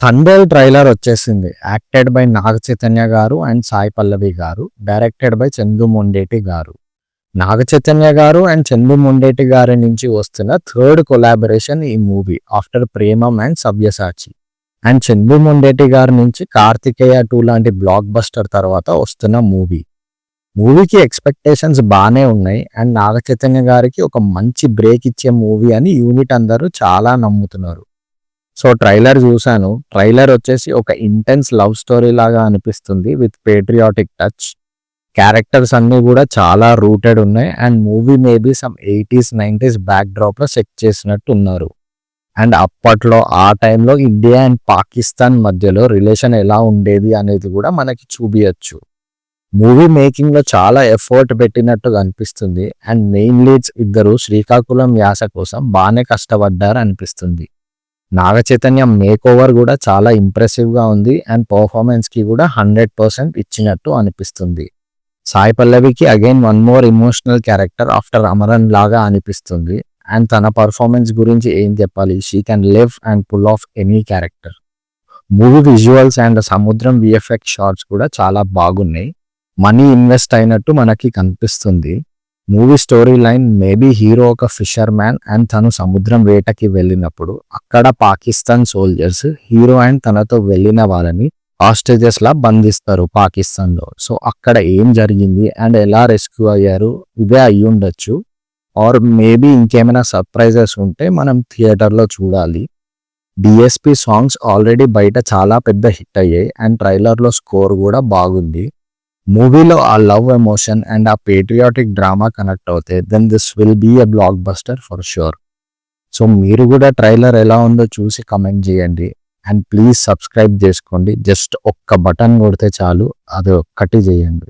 Thunder trailer వచ్చేసింది. Acted by Naga Chaitanya గారు and Sai Pallavi గారు. డైరెక్టెడ్ బై చందు మొండేటి గారు. నాగ చైతన్య గారు అండ్ చందు మొండేటి గారి నుంచి వస్తున్న థర్డ్ కొలాబరేషన్ ఈ movie after Premam and Savyasachi. And Chandu Mondeti గారి నుంచి కార్తికేయ 2 లాంటి బ్లాక్ బస్టర్ తర్వాత వస్తున్న మూవీకి ఎక్స్పెక్టేషన్స్ బాగానే ఉన్నాయి. అండ్ నాగ చైతన్య గారికి ఒక మంచి బ్రేక్ ఇచ్చే మూవీ అని యూనిట్ అందరూ చాలా నమ్ముతున్నారు. సో ట్రైలర్ చూశాను. ట్రైలర్ వచ్చేసి ఒక ఇంటెన్స్ లవ్ స్టోరీ లాగా అనిపిస్తుంది విత్ పేట్రియాటిక్ టచ్. క్యారెక్టర్స్ అన్నీ కూడా చాలా రూటెడ్ ఉన్నాయి. And movie maybe some 80s 90s back డ్రాప్లో సెట్ చేసినట్టు ఉన్నారు. అండ్ అప్పట్లో ఆ టైంలో ఇండియా అండ్ పాకిస్తాన్ మధ్యలో రిలేషన్ ఎలా ఉండేది అనేది కూడా మనకి చూపించచ్చు. మూవీ మేకింగ్లో చాలా ఎఫర్ట్ పెట్టినట్టుగా అనిపిస్తుంది. అండ్ మెయిన్ లీడ్స్ ఇద్దరు శ్రీకాకుళం యాస కోసం బాగానే కష్టపడ్డారు అనిపిస్తుంది. నాగ చైతన్య మేక్ ఓవర్ కూడా చాలా ఇంప్రెసివ్గా ఉంది. అండ్ పర్ఫార్మెన్స్కి కూడా 100% ఇచ్చినట్టు అనిపిస్తుంది. సాయి పల్లవికి again one more emotional character after Amaran లాగా అనిపిస్తుంది. అండ్ తన పర్ఫార్మెన్స్ గురించి ఏం చెప్పాలి, she can live and pull off any character. Movie visuals and సముద్రం విఎఫ్ఎక్స్ షాట్స్ కూడా చాలా బాగున్నాయి. మనీ ఇన్వెస్ట్ అయినట్టు మనకి కనిపిస్తుంది. Movie story line maybe hero ఒక ఫిషర్ మ్యాన్ అండ్ తను సముద్రం వేటకి వెళ్ళినప్పుడు అక్కడ పాకిస్తాన్ సోల్జర్స్ హీరో అండ్ తనతో వెళ్ళిన వాళ్ళని హాస్టేజెస్ లా బంధిస్తారు పాకిస్తాన్లో. సో అక్కడ ఏం జరిగింది అండ్ ఎలా రెస్క్యూ అయ్యారు ఇదే అయ్యి ఉండొచ్చు. ఆర్ మేబీ ఇంకేమైనా సర్ప్రైజెస్ ఉంటే మనం థియేటర్లో చూడాలి. డిఎస్పి సాంగ్స్ ఆల్రెడీ బయట చాలా పెద్ద హిట్ అయ్యాయి. అండ్ ట్రైలర్లో స్కోర్ కూడా బాగుంది. మూవీలో ఆ లవ్ ఎమోషన్ అండ్ ఆ పేట్రియాటిక్ డ్రామా కనెక్ట్ అవుతే then this will be a blockbuster for sure. So మీరు కూడా ట్రైలర్ ఎలా ఉందో చూసి కమెంట్ చేయండి. అండ్ ప్లీజ్ సబ్స్క్రైబ్ చేసుకోండి. జస్ట్ ఒక్క బటన్ కొడితే చాలు, అది ఒక్కటి చేయండి.